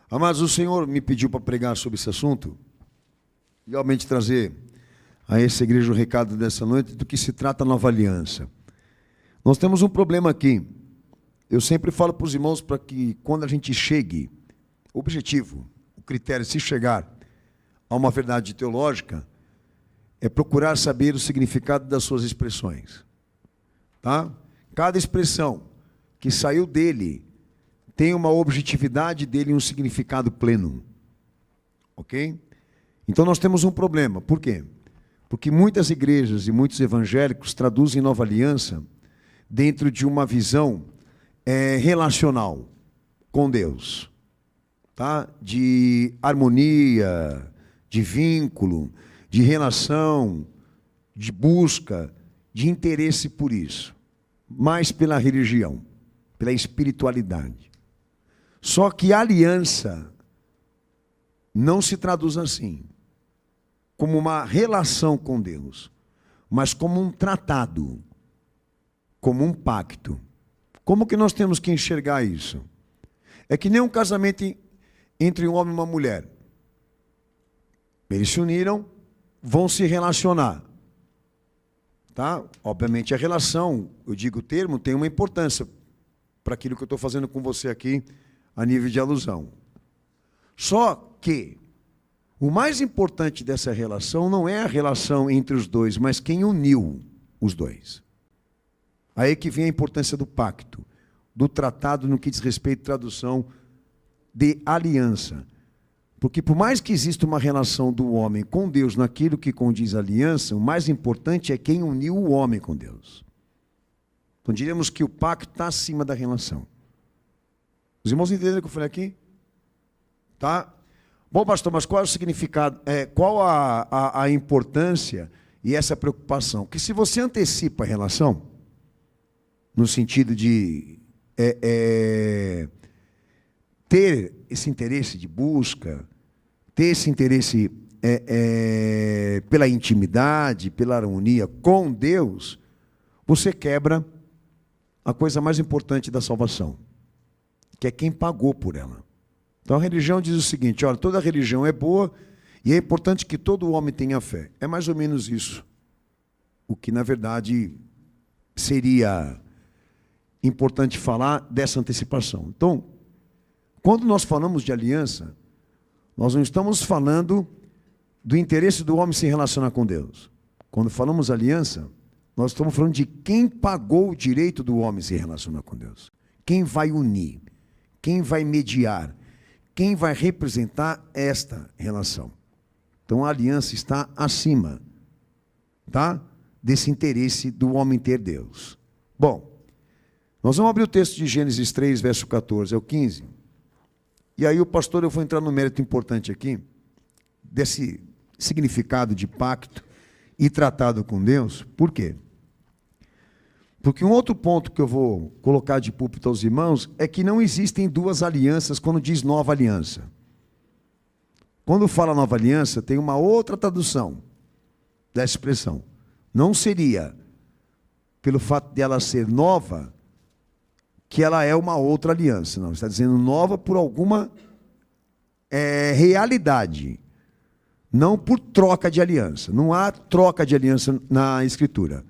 Amados, o Senhor me pediu para pregar sobre esse assunto e realmente trazer a essa igreja o recado dessa noite do que se trata a nova aliança. Nós temos um problema aqui. Eu sempre falo para os irmãos para que quando a gente chegue, o objetivo, o critério, se chegar a uma verdade teológica, é procurar saber o significado das suas expressões. Tá? Cada expressão que saiu dele tem uma objetividade dele e um significado pleno. Ok? Então nós temos um problema. Por quê? Porque muitas igrejas e muitos evangélicos traduzem nova aliança dentro de uma visão relacional com Deus. Tá? De harmonia, de vínculo, de relação, de busca, de interesse por isso. Mais pela religião, pela espiritualidade. Só que a aliança não se traduz assim, como uma relação com Deus, mas como um tratado, como um pacto. Como que nós temos que enxergar isso? É que nem um casamento entre um homem e uma mulher. Eles se uniram, vão se relacionar. Tá? Obviamente a relação, eu digo o termo, tem uma importância para aquilo que eu estou fazendo com você aqui, a nível de alusão. Só que o mais importante dessa relação não é a relação entre os dois, mas quem uniu os dois. Aí que vem a importância do pacto, do tratado no que diz respeito à tradução de aliança. Porque por mais que exista uma relação do homem com Deus naquilo que condiz aliança, o mais importante é quem uniu o homem com Deus. Então diríamos que o pacto está acima da relação. Os irmãos entenderam o que eu falei aqui? Tá? Bom, pastor, mas qual é o significado? Qual a importância e essa preocupação? Que se você antecipa a relação, no sentido de ter esse interesse de busca, ter esse interesse pela intimidade, pela harmonia com Deus, você quebra a coisa mais importante da salvação, que é quem pagou por ela. Então a religião diz o seguinte, olha, toda religião é boa e é importante que todo homem tenha fé. É mais ou menos isso, o que na verdade seria importante falar dessa antecipação. Então, quando nós falamos de aliança, nós não estamos falando do interesse do homem se relacionar com Deus. Quando falamos aliança, nós estamos falando de quem pagou o direito do homem se relacionar com Deus. Quem vai unir, quem vai mediar, quem vai representar esta relação. Então a aliança está acima, tá? Desse interesse do homem ter Deus. Bom, nós vamos abrir o texto de Gênesis 3, verso 14 ao 15. E aí eu vou entrar no mérito importante aqui, desse significado de pacto e tratado com Deus. Por quê? Porque um outro ponto que eu vou colocar de púlpito aos irmãos é que não existem duas alianças quando diz nova aliança. Quando fala nova aliança, tem uma outra tradução dessa expressão. Não seria, pelo fato de ela ser nova, que ela é uma outra aliança. Não, está dizendo nova por alguma realidade, não por troca de aliança. Não há troca de aliança na Escritura.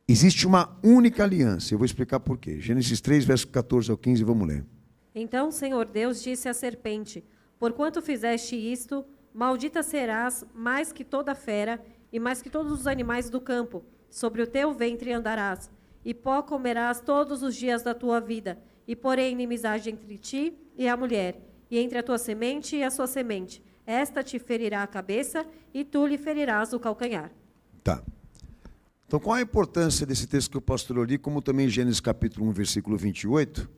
Existe uma única aliança. Eu vou explicar por quê. Gênesis 3, verso 14 ao 15, vamos ler. Então o Senhor Deus disse à serpente, porquanto fizeste isto, maldita serás mais que toda fera e mais que todos os animais do campo. Sobre o teu ventre andarás, e pó comerás todos os dias da tua vida, e porém inimizade entre ti e a mulher, e entre a tua semente e a sua semente. Esta te ferirá a cabeça, e tu lhe ferirás o calcanhar. Tá. Então, qual a importância desse texto que o pastor li, como também Gênesis capítulo 1, versículo 28,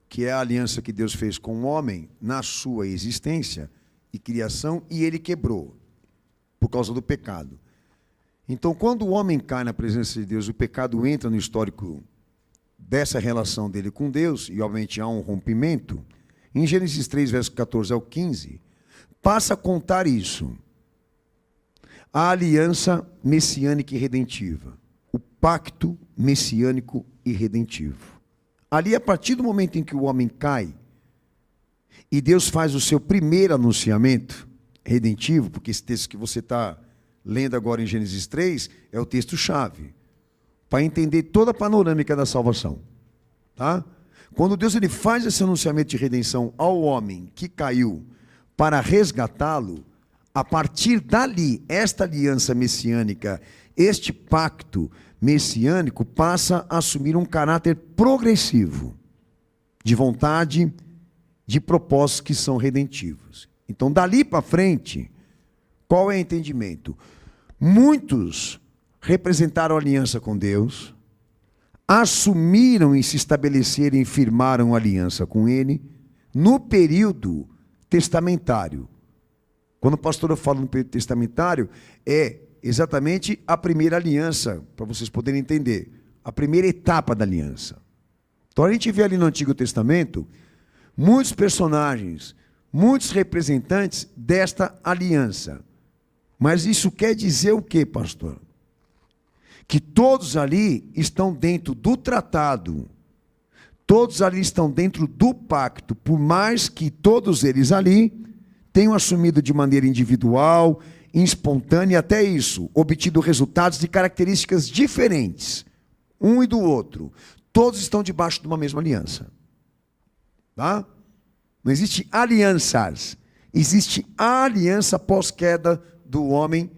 que é a aliança que Deus fez com o homem na sua existência e criação, e ele quebrou, por causa do pecado. Então, quando o homem cai na presença de Deus, o pecado entra no histórico dessa relação dele com Deus, e obviamente há um rompimento, em Gênesis 3, verso 14 ao 15, passa a contar isso. A aliança messiânica e redentiva. O pacto messiânico e redentivo. Ali, a partir do momento em que o homem cai, e Deus faz o seu primeiro anunciamento redentivo, porque esse texto que você está lendo agora em Gênesis 3 é o texto-chave, para entender toda a panorâmica da salvação. Tá? Quando Deus ele faz esse anunciamento de redenção ao homem que caiu para resgatá-lo, a partir dali, esta aliança messiânica, este pacto messiânico passa a assumir um caráter progressivo, de vontade, de propósitos que são redentivos. Então, dali para frente, qual é o entendimento? Muitos representaram a aliança com Deus, assumiram e se estabeleceram e firmaram aliança com Ele no período testamentário. Quando o pastor fala no período testamentário, é exatamente a primeira aliança, para vocês poderem entender, a primeira etapa da aliança. Então a gente vê ali no Antigo Testamento muitos personagens, muitos representantes desta aliança. Mas isso quer dizer o quê, pastor? Que todos ali estão dentro do tratado, todos ali estão dentro do pacto, por mais que todos eles ali tenham assumido de maneira individual, espontânea, até isso, obtido resultados de características diferentes, um e do outro. Todos estão debaixo de uma mesma aliança. Tá? Não existe alianças, existe a aliança pós-queda do homem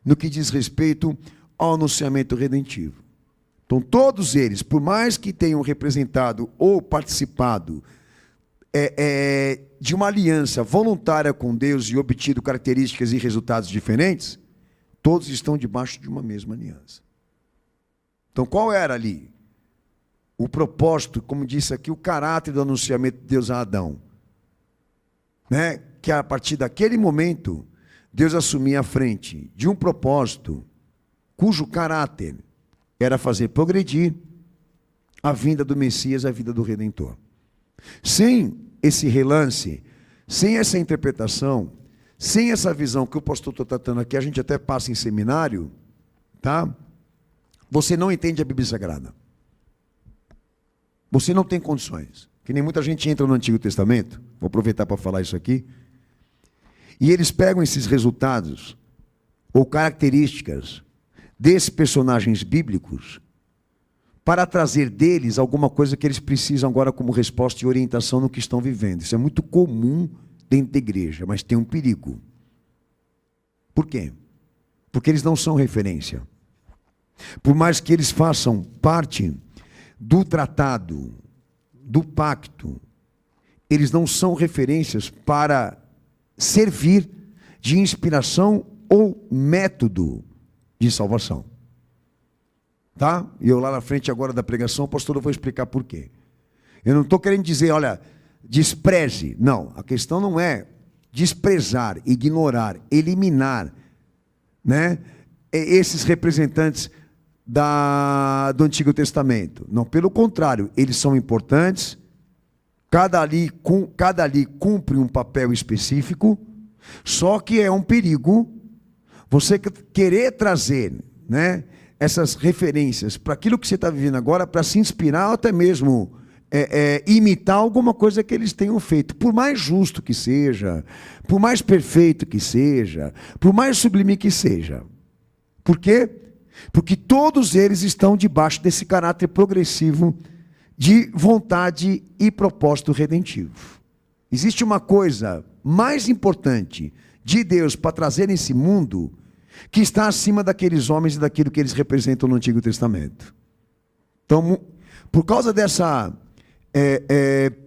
no que diz respeito ao anunciamento redentivo. Então todos eles, por mais que tenham representado ou participado de uma aliança voluntária com Deus e obtido características e resultados diferentes, todos estão debaixo de uma mesma aliança. Então qual era ali o propósito, como disse aqui, o caráter do anunciamento de Deus a Adão? Né? Que a partir daquele momento, Deus assumia a frente de um propósito cujo caráter era fazer progredir a vinda do Messias, a vida do Redentor. Sem esse relance, sem essa interpretação, sem essa visão que o pastor está tratando aqui, a gente até passa em seminário, tá? Você não entende a Bíblia Sagrada. Você não tem condições. Que nem muita gente entra no Antigo Testamento, vou aproveitar para falar isso aqui, e eles pegam esses resultados ou características desses personagens bíblicos para trazer deles alguma coisa que eles precisam agora como resposta e orientação no que estão vivendo. Isso é muito comum dentro da igreja, mas tem um perigo. Por quê? Porque eles não são referência. Por mais que eles façam parte do tratado, do pacto, eles não são referências para servir de inspiração ou método de salvação. Tá? E eu lá na frente agora da pregação, pastor, eu vou explicar por quê. Eu não estou querendo dizer, olha, despreze. Não, a questão não é desprezar, ignorar, eliminar, né, esses representantes do Antigo Testamento. Não, pelo contrário, eles são importantes, cada ali cumpre um papel específico, só que é um perigo você querer trazer, né, essas referências para aquilo que você está vivendo agora, para se inspirar ou até mesmo imitar alguma coisa que eles tenham feito, por mais justo que seja, por mais perfeito que seja, por mais sublime que seja. Por quê? Porque todos eles estão debaixo desse caráter progressivo de vontade e propósito redentivo. Existe uma coisa mais importante de Deus para trazer nesse mundo que está acima daqueles homens e daquilo que eles representam no Antigo Testamento. Então, por causa dessa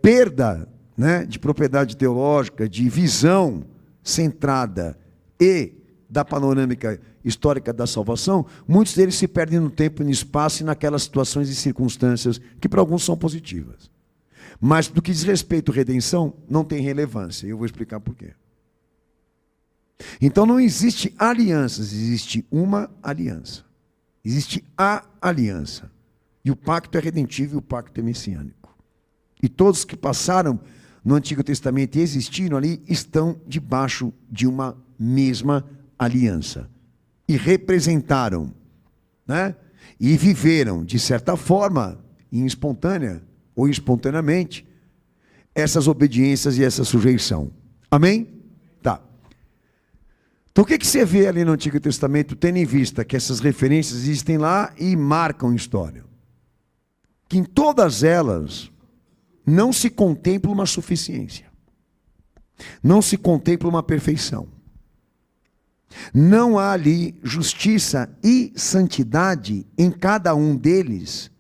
perda, né, de propriedade teológica, de visão centrada e da panorâmica histórica da salvação, muitos deles se perdem no tempo e no espaço e naquelas situações e circunstâncias que para alguns são positivas. Mas do que diz respeito à redenção, não tem relevância. E eu vou explicar por quê. Então não existe alianças, existe uma aliança. Existe a aliança. E o pacto é redentivo e o pacto é messiânico. E todos que passaram no Antigo Testamento e existiram ali, estão debaixo de uma mesma aliança. E representaram, né? E viveram, de certa forma, espontânea ou espontaneamente, essas obediências e essa sujeição. Amém? Tá. Então o que você vê ali no Antigo Testamento, tendo em vista que essas referências existem lá e marcam história? Que em todas elas não se contempla uma suficiência. Não se contempla uma perfeição. Não há ali justiça e santidade em cada um deles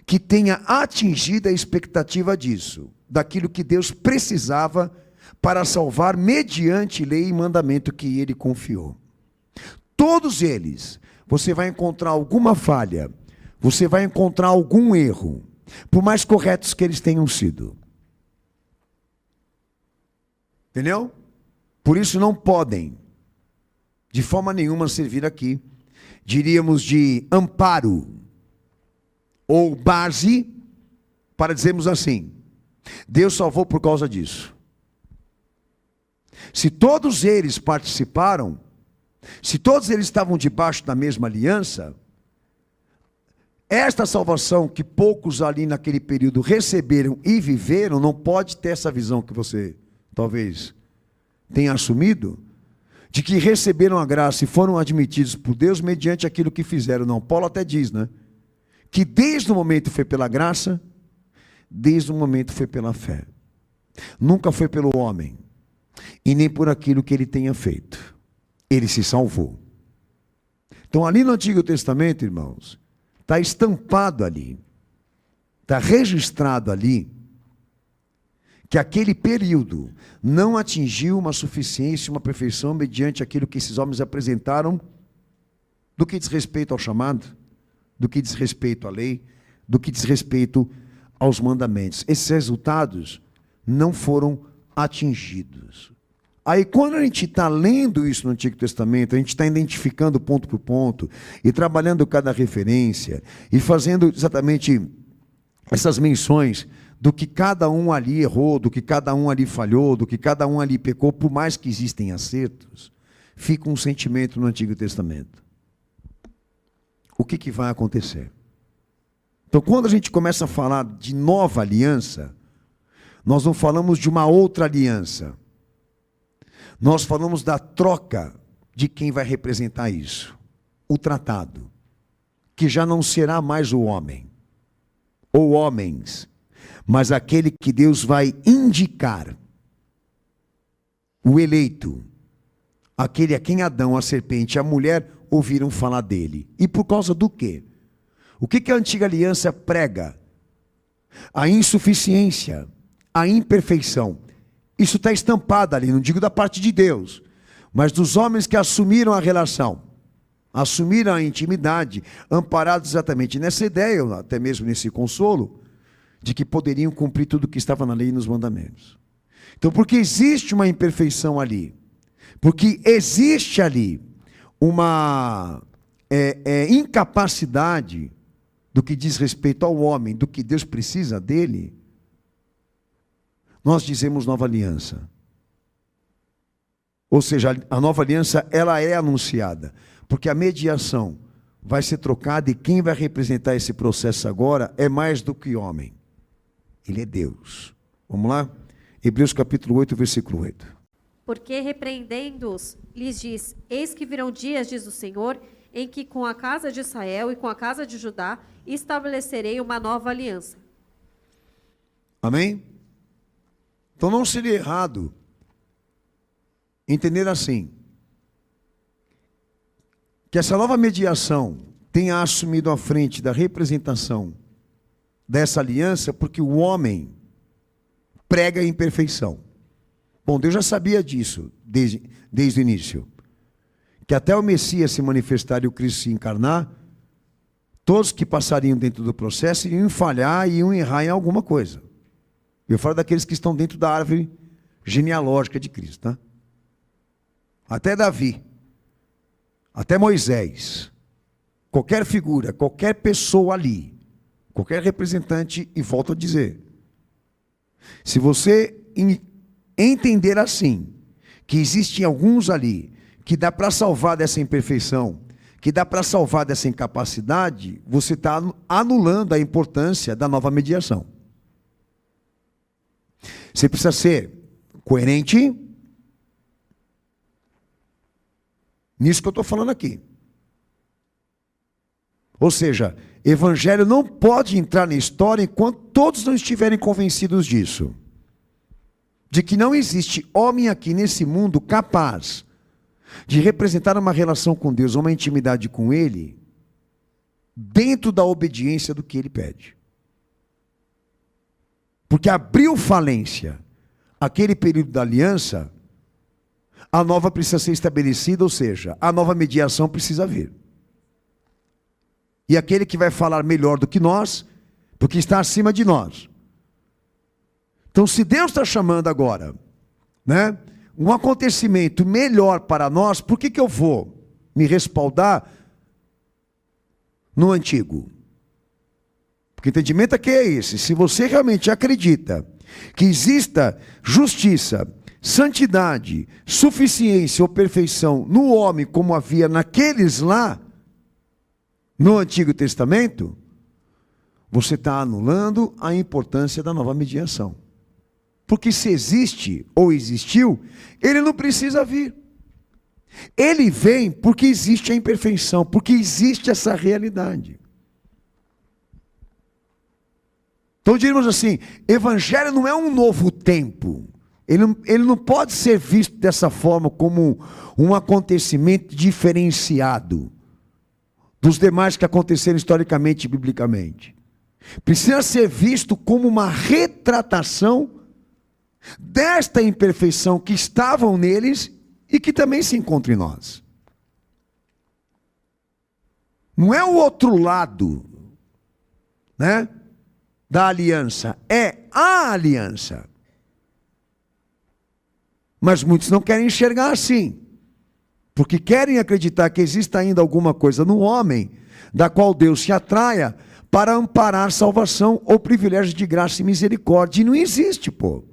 que tenha atingido a expectativa disso, daquilo que Deus precisava para salvar mediante lei e mandamento que ele confiou. Todos eles, você vai encontrar alguma falha, você vai encontrar algum erro, por mais corretos que eles tenham sido. Entendeu? Por isso não podem, de forma nenhuma, servir aqui, diríamos, de amparo ou base, para dizermos assim, Deus salvou por causa disso. Se todos eles participaram, se todos eles estavam debaixo da mesma aliança, esta salvação que poucos ali naquele período receberam e viveram, não pode ter essa visão que você talvez tenha assumido, de que receberam a graça e foram admitidos por Deus mediante aquilo que fizeram. Não, Paulo até diz, né? Que desde o momento foi pela graça, desde o momento foi pela fé. Nunca foi pelo homem, e nem por aquilo que ele tenha feito. Ele se salvou. Então ali no Antigo Testamento, irmãos, está estampado ali, está registrado ali, que aquele período não atingiu uma suficiência, uma perfeição, mediante aquilo que esses homens apresentaram, do que diz respeito ao chamado, do que diz respeito à lei, do que diz respeito aos mandamentos. Esses resultados não foram atingidos. Aí quando a gente está lendo isso no Antigo Testamento, a gente está identificando ponto por ponto, e trabalhando cada referência, e fazendo exatamente essas menções, do que cada um ali errou, do que cada um ali falhou, do que cada um ali pecou, por mais que existem acertos, fica um sentimento no Antigo Testamento. O que vai acontecer? Então, quando a gente começa a falar de nova aliança, nós não falamos de uma outra aliança. Nós falamos da troca de quem vai representar isso. O tratado, que já não será mais o homem, ou homens, mas aquele que Deus vai indicar, o eleito, aquele a quem Adão, a serpente e a mulher ouviram falar dele. E por causa do quê? O que a antiga aliança prega? A insuficiência, a imperfeição. Isso está estampado ali, não digo da parte de Deus, mas dos homens que assumiram a relação, assumiram a intimidade, amparados exatamente nessa ideia, até mesmo nesse consolo, de que poderiam cumprir tudo o que estava na lei e nos mandamentos. Então, porque existe uma imperfeição ali, porque existe ali uma incapacidade do que diz respeito ao homem, do que Deus precisa dele, nós dizemos nova aliança. Ou seja, a nova aliança, ela é anunciada, porque a mediação vai ser trocada, e quem vai representar esse processo agora é mais do que homem. Ele é Deus. Vamos lá? Hebreus capítulo 8, versículo 8. Porque repreendendo-os, lhes diz, eis que virão dias, diz o Senhor, em que com a casa de Israel e com a casa de Judá estabelecerei uma nova aliança. Amém? Então não seria errado entender assim, que essa nova mediação tenha assumido a frente da representação dessa aliança, porque o homem prega a imperfeição. Bom, Deus já sabia disso desde o início, que até o Messias se manifestar e o Cristo se encarnar, todos que passariam dentro do processo iriam falhar e iam errar em alguma coisa. Eu falo daqueles que estão dentro da árvore genealógica de Cristo, tá? Até Davi, até Moisés, qualquer figura, qualquer pessoa ali, qualquer representante, e volto a dizer, se você entender assim, que existem alguns ali, que dá para salvar dessa imperfeição, que dá para salvar dessa incapacidade, você está anulando a importância da nova mediação. Você precisa ser coerente nisso que eu estou falando aqui. Ou seja, evangelho não pode entrar na história enquanto todos não estiverem convencidos disso. De que não existe homem aqui nesse mundo capaz de representar uma relação com Deus, uma intimidade com Ele, dentro da obediência do que Ele pede. Porque abriu falência aquele período da aliança, a nova precisa ser estabelecida, ou seja, a nova mediação precisa vir. E aquele que vai falar melhor do que nós, porque está acima de nós. Então, se Deus está chamando agora, né, um acontecimento melhor para nós, por que eu vou me respaldar no antigo? Porque o entendimento aqui é esse. Se você realmente acredita que exista justiça, santidade, suficiência ou perfeição no homem como havia naqueles lá, no Antigo Testamento, você está anulando a importância da nova mediação. Porque se existe ou existiu, ele não precisa vir. Ele vem porque existe a imperfeição, porque existe essa realidade. Então diríamos assim, evangelho não é um novo tempo. Ele não pode ser visto dessa forma como um acontecimento diferenciado dos demais que aconteceram historicamente e biblicamente. Precisa ser visto como uma retratação desta imperfeição que estavam neles e que também se encontra em nós. Não é o outro lado, né, da aliança, é a aliança. Mas muitos não querem enxergar assim, porque querem acreditar que exista ainda alguma coisa no homem, da qual Deus se atraia para amparar salvação ou privilégio de graça e misericórdia. E não existe, pô.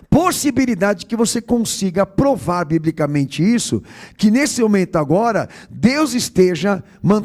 Possibilidade que você consiga provar biblicamente isso, que nesse momento agora, Deus esteja